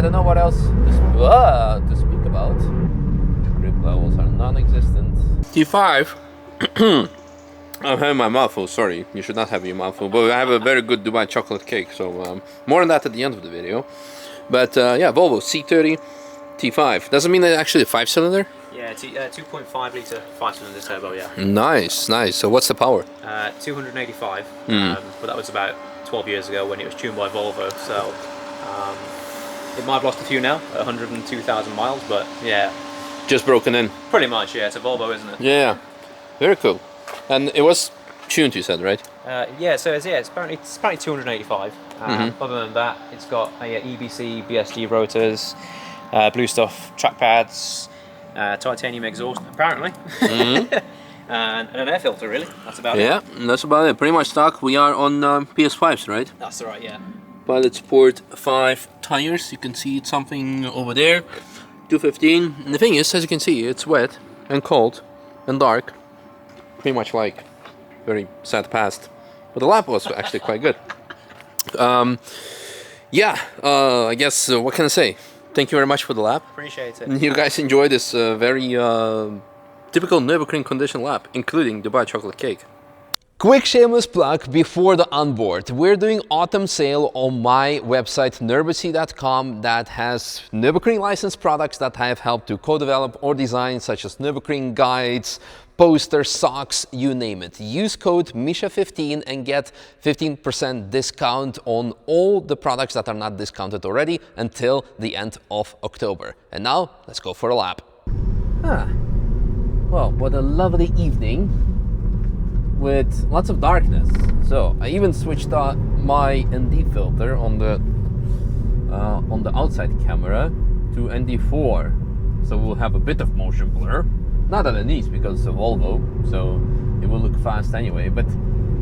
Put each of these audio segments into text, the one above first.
don't know what else to speak about. Grip levels are non-existent. T5. I'm having my mouth full, sorry. You should not have your mouth full, but I have a very good Dubai chocolate cake, so more on that at the end of the video. But yeah, Volvo C30 T5. Doesn't mean that actually a 5-cylinder? Yeah, 2.5 litre 5-cylinder turbo, yeah. Nice, nice. So what's the power? 285, but that was about 12 years ago when it was tuned by Volvo, so it might have lost a few now, 102,000 miles, but yeah. Just broken in? Pretty much, yeah. It's a Volvo, isn't it? Yeah, very cool. And it was tuned, you said, right? Yeah, so it's apparently 285. Other than that, it's got EBC, BSD rotors, blue stuff track pads, titanium exhaust, apparently, and an air filter, really. That's about it. Yeah, that's about it. Pretty much stock. We are on PS5s, right? That's right, yeah. Pilot Sport 5 tires. You can see it's something over there. 215. And the thing is, as you can see, it's wet and cold and dark. Pretty much like very sad past. But the lap was actually quite good. Yeah, I guess, what can I say? Thank you very much for the lap. Appreciate it. You guys enjoy this very typical Nürburgring condition lap, including Dubai chocolate cake. Quick shameless plug before the onboard. We're doing autumn sale on my website nürburgring.com that has Nürburgring licensed products that I have helped to co-develop or design, such as Nürburgring guides, posters, socks, you name it. Use code Misha15 and get 15% discount on all the products that are not discounted already until the end of October. And now, let's go for a lap. Well, what a lovely evening with lots of darkness. So I even switched on my ND filter on the outside camera to ND4. So we'll have a bit of motion blur. Not underneath because it's a Volvo, so it will look fast anyway, but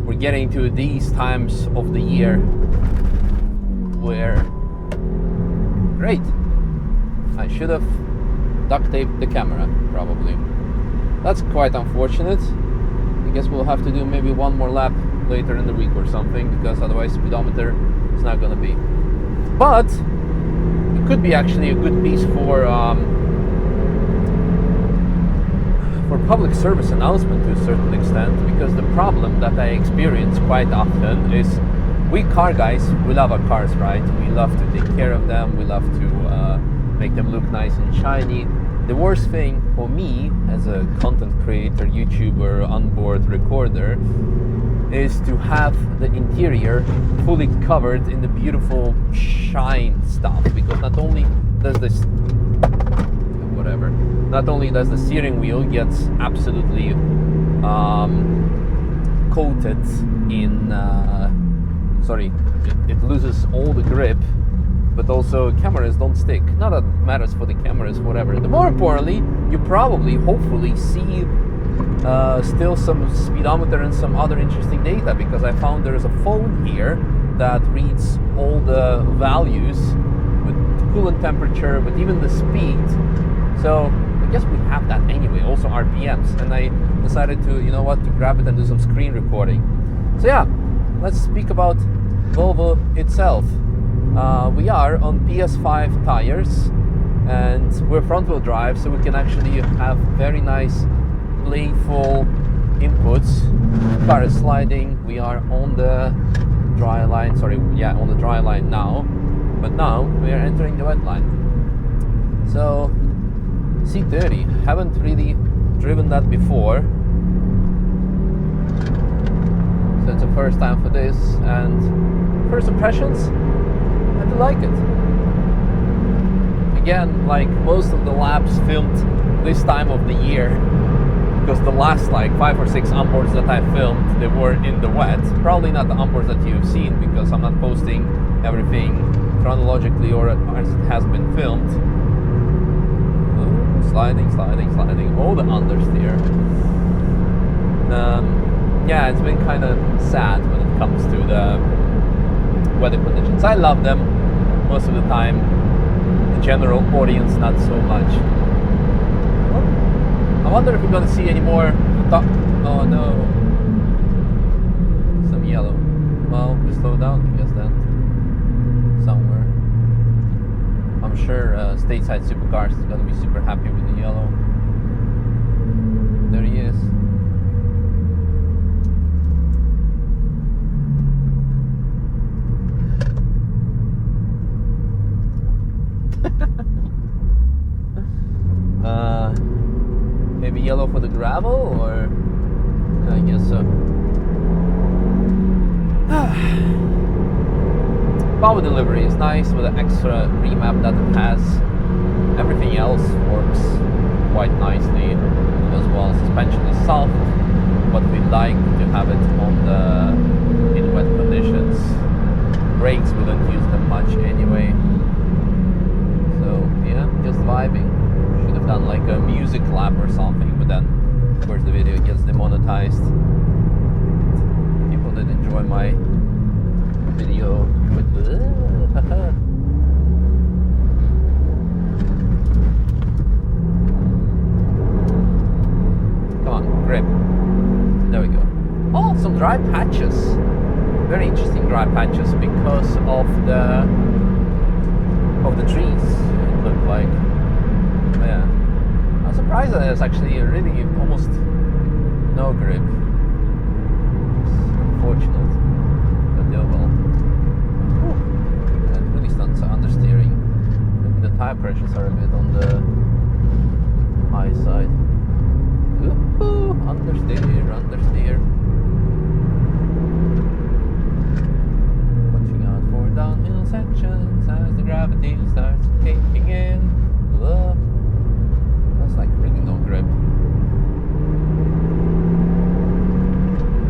we're getting to these times of the year where, great, I should have duct taped the camera, probably. That's quite unfortunate. I guess we'll have to do maybe one more lap later in the week or something, because otherwise speedometer is not gonna be. But it could be actually a good piece for public service announcement to a certain extent, because the problem that I experience quite often is we car guys, we love our cars, right? We love to take care of them, we love to make them look nice and shiny. The worst thing for me as a content creator, YouTuber, onboard recorder is to have the interior fully covered in the beautiful shine stuff, because not only does this the steering wheel gets absolutely coated in it loses all the grip, but also cameras don't stick. Not that it matters for the cameras, whatever. The more importantly, you probably, hopefully, see still some speedometer and some other interesting data, because I found there's a phone here that reads all the values with coolant temperature, but even the speed. So I guess we have that anyway, also RPMs, and I decided to, you know what, to grab it and do some screen recording. So yeah, let's speak about Volvo itself. We are on PS5 tires, and we're front wheel drive, so we can actually have very nice playful inputs. The car is sliding, we are on the dry line, on the dry line now, but now we are entering the wet line. So C30, haven't really driven that before, so it's the first time for this, and first impressions, I do like it. Again, like most of the laps filmed this time of the year, because the last like 5 or 6 onboards that I filmed, they were in the wet. Probably not the onboards that you've seen, because I'm not posting everything chronologically or as it has been filmed. Sliding, all the understeer. Yeah, it's been kind of sad when it comes to the weather conditions. I love them most of the time. The general audience, not so much. Well, I wonder if we're gonna see any more. Oh no, some yellow. Well, we slow down, I guess then. Somewhere. I'm sure stateside supercars is gonna be super happy with the yellow. There he is. Maybe yellow for the gravel, or I guess so. Power delivery is nice with the extra remap that it has. Everything else works quite nicely as well. Suspension is soft, but we like to have it on the in wet conditions. Brakes, we don't use them much anyway. So yeah, just vibing. Should have done like a music lap or something, but then of course the video gets demonetized. People did enjoy my video with the come on, grip. There we go. Oh, some dry patches. Very interesting dry patches because of the trees. It looked like. Yeah, I'm surprised that there's actually really almost no grip. It's unfortunate, but yeah, well. It really stunts understeering. Maybe the tire pressures are a bit on the high side. Ooh, understeer. Watching out for downhill sections as the gravity starts kicking in. That's like really no grip.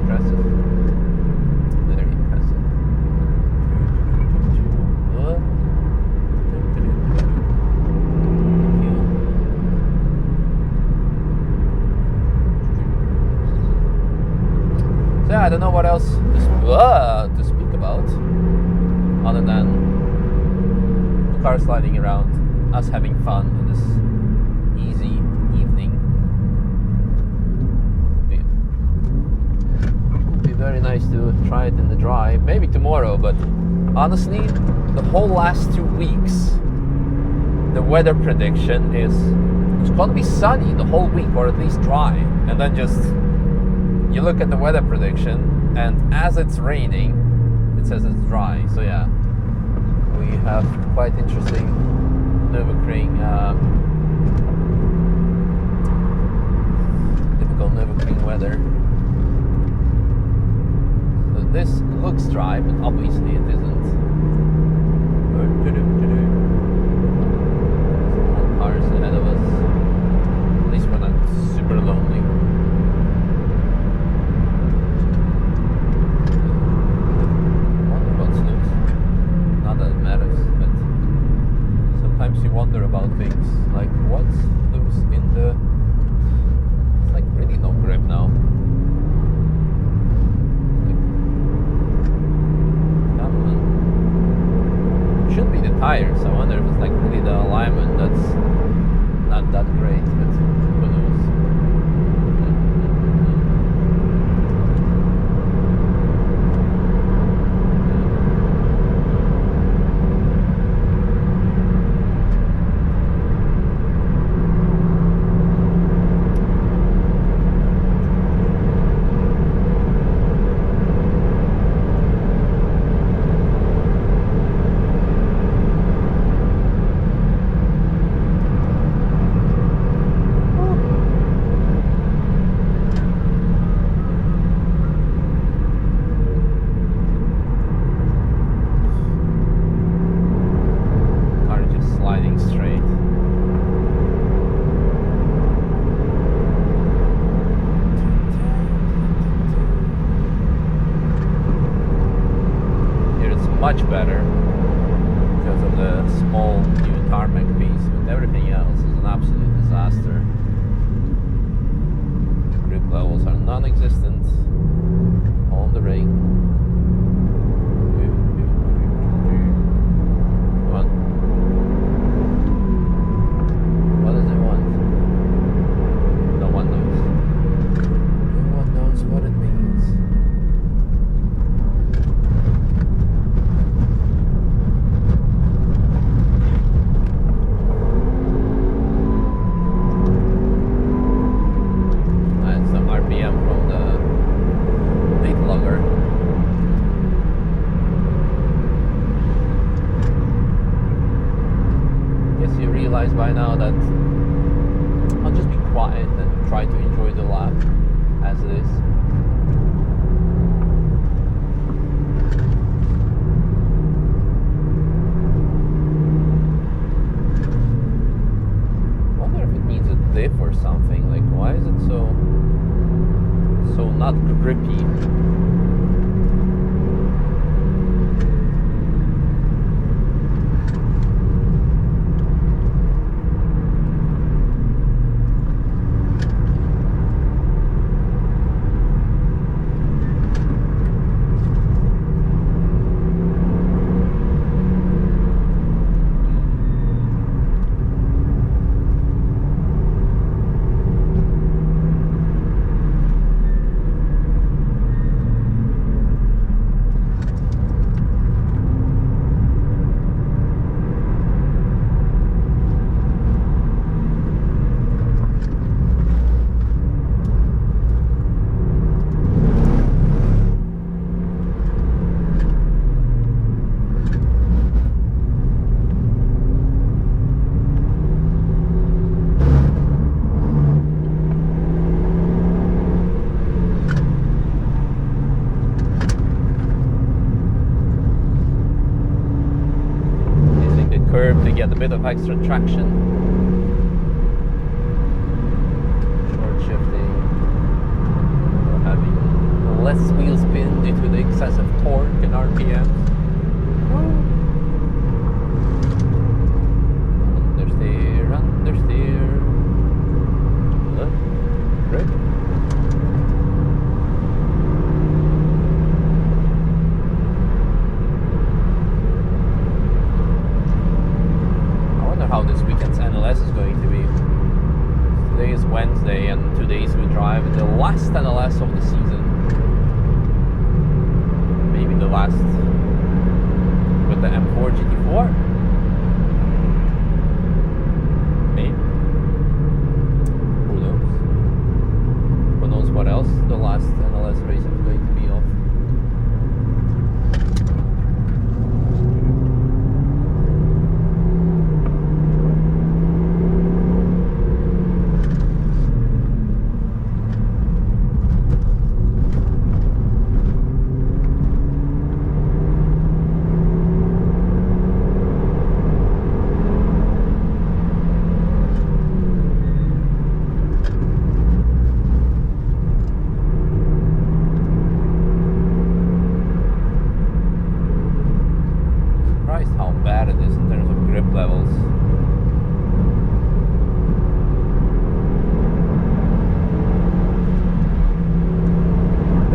Impressive. Very impressive. Thank you. So yeah, I don't know what else to speak about other than the car sliding around, us having fun in this easy evening. Would be very nice to try it in the dry, maybe tomorrow, but honestly, the whole last 2 weeks, the weather prediction is it's gonna be sunny the whole week, or at least dry, and then just you look at the weather prediction, and as it's raining, it says it's dry. So yeah, we have quite interesting Nürburgring, typical Nürburgring weather. So this looks dry, but obviously it isn't. Some more cars ahead of us. At least we're not super lonely. Wonder what's loose. Not that it matters, but sometimes you wonder about things like what's loose in the. It's like really no grip now. Like, come on. by now that I'll just be quiet and try to enjoy the lap as it is. I wonder if it needs a diff or something. Like, why is it so not grippy? To get a bit of extra traction. Short shifting, or having less wheel spin due to the excessive torque and RPMs. Understeer, understeer. Look, grip. How this weekend's NLS is going to be. Today is Wednesday and 2 days we drive the last NLS of the season. Maybe the last with the M4 GT4. Maybe. Who knows? Who knows what else the last NLS race is going to be of.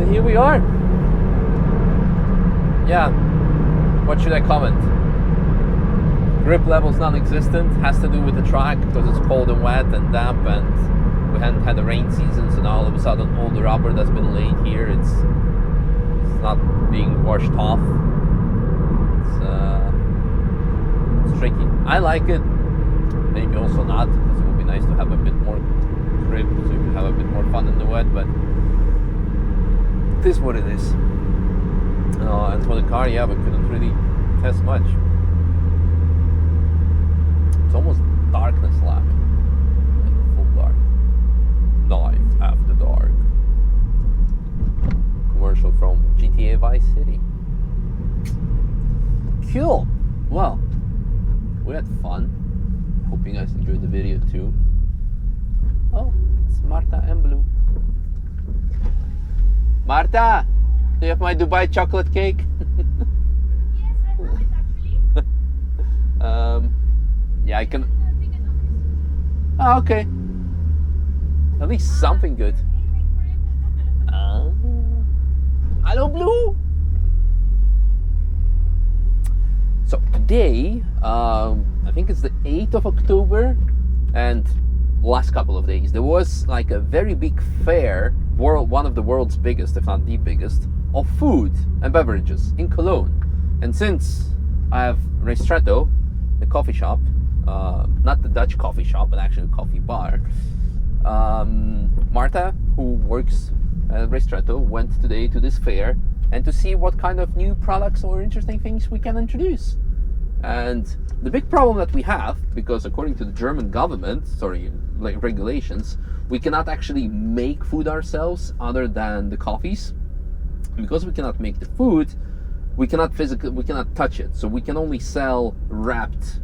Here we are. Yeah, what should I comment? Grip levels non-existent, has to do with the track because it's cold and wet and damp, and we hadn't had a rain season, so now all of a sudden all the rubber that's been laid here, it's not being washed off. It's tricky. I like it, maybe also not, because it would be nice to have a bit more grip so you can have a bit more fun in the wet, but it is what it is. And for the car, yeah, we couldn't really test much. It's almost darkness lap. Like full dark. Knife after dark. Commercial from GTA Vice City. Cool. Well, we had fun. Hope you guys enjoyed the video too. Oh, it's Marta and Blue. Marta, do you have my Dubai chocolate cake? Yes, I have it actually. Yeah, I can. Oh, okay. At least something good. Hello, Blue. So today, I think it's the 8th of October, and last couple of days there was like a very big fair, one of the world's biggest, if not the biggest, of food and beverages in Cologne. And since I have Ristretto, the coffee shop, not the Dutch coffee shop, but actually a coffee bar, Marta, who works at Ristretto, went today to this fair and to see what kind of new products or interesting things we can introduce. And the big problem that we have, because according to the German government, like regulations, we cannot actually make food ourselves other than the coffees. Because we cannot make the food, we cannot touch it. So we can only sell wrapped,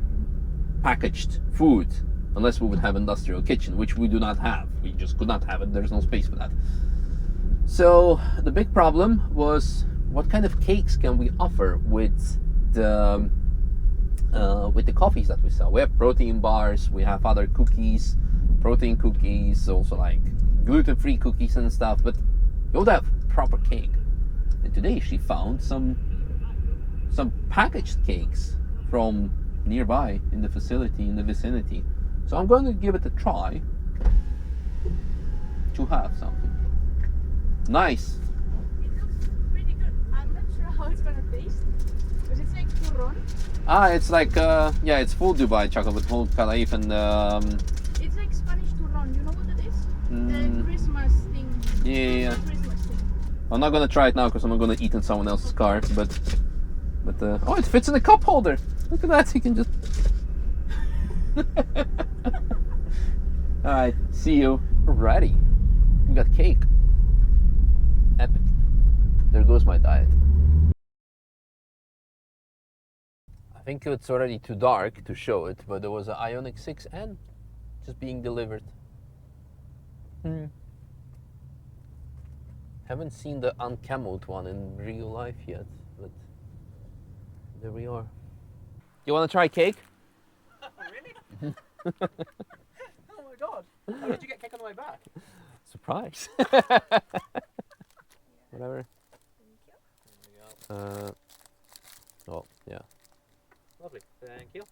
packaged food, unless we would have industrial kitchen, which we do not have. We just could not have it. There's no space for that. So the big problem was, what kind of cakes can we offer with the coffees that we sell? We have protein bars, we have other cookies, protein cookies, also like gluten-free cookies and stuff, but you would have proper cake. And today she found some packaged cakes from nearby in the facility, in the vicinity. So I'm going to give it a try to have something. Nice. It looks pretty good. I'm not sure how it's gonna taste. Because it's like turron. It's like, yeah, it's full Dubai chocolate with whole kalaif and... It's like Spanish turron. You know what it is? The Christmas thing. Yeah. Christmas thing. I'm not gonna try it now because I'm not gonna eat in someone else's car, but oh, it fits in a cup holder. Look at that, you can just... Alright, see you. Ready. We got cake. Epic. There goes my diet. I think it's already too dark to show it, but there was an Ioniq 6N just being delivered. Haven't seen the uncamoed one in real life yet, but there we are. You want to try cake? Really? Oh my god! How did you get cake on the way back? Surprise. Whatever. Oh, yeah. Lovely, thank you.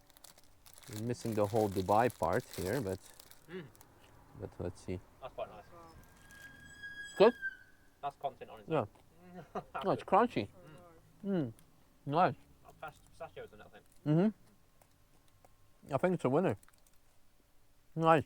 I'm missing the whole Dubai part here, but let's see. That's quite nice. Good? That's content on it. Yeah. No, it's crunchy. Nice. Pistachios and that thing. I think it's a winner. Nice.